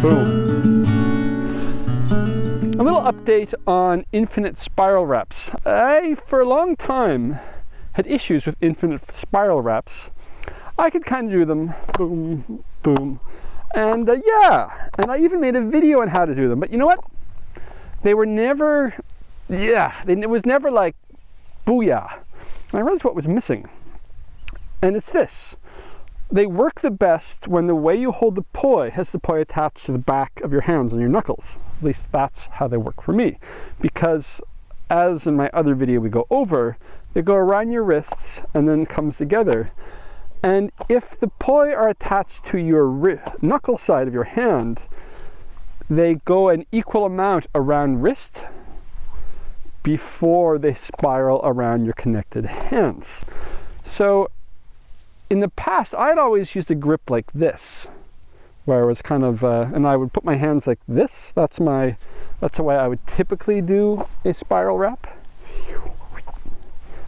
boom. A little update on infinite spiral reps. I, for a long time, had issues with infinite spiral reps. I could kind of do them, boom, boom. And yeah, and I even made a video on how to do them. But you know what? They were never, it was never like, booyah. And I realized what was missing. And it's this. They work the best when the way you hold the poi has the poi attached to the back of your hands and your knuckles. At least that's how they work for me. Because as in my other video we go over, they go around your wrists and then comes together. And if the poi are attached to your knuckle side of your hand, they go an equal amount around wrist before they spiral around your connected hands. So in the past, I'd always used a grip like this, where it was kind of, and I would put my hands like this. That's the way I would typically do a spiral wrap.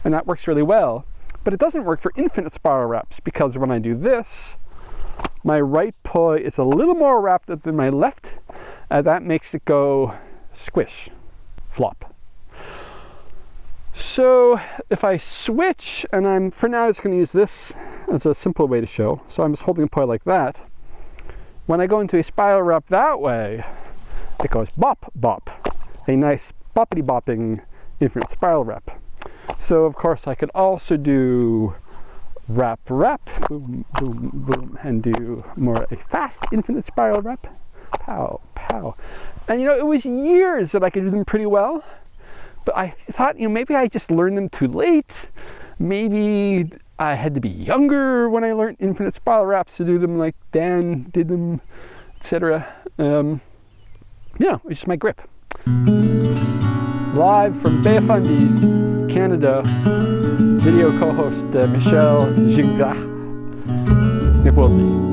And that works really well. But it doesn't work for infinite spiral wraps, because when I do this, my right poi is a little more wrapped up than my left, and that makes it go squish, flop. So if I switch, and I'm for now just going to use this as a simple way to show. So I'm just holding a poi like that. When I go into a spiral wrap that way, it goes bop, bop. A nice boppity bopping infinite spiral wrap. So of course I could also do wrap, wrap, boom, boom, boom, and do more a fast infinite spiral wrap. Pow, pow. And you know, it was years that I could do them pretty well. But I thought, you know, maybe I just learned them too late. Maybe I had to be younger when I learned infinite spiral wraps to do them like Dan did them, etc. Yeah, it's just my grip. Live from Bay of Fundy, Canada, video co-host Michelle Gingras, Nick Wilsey.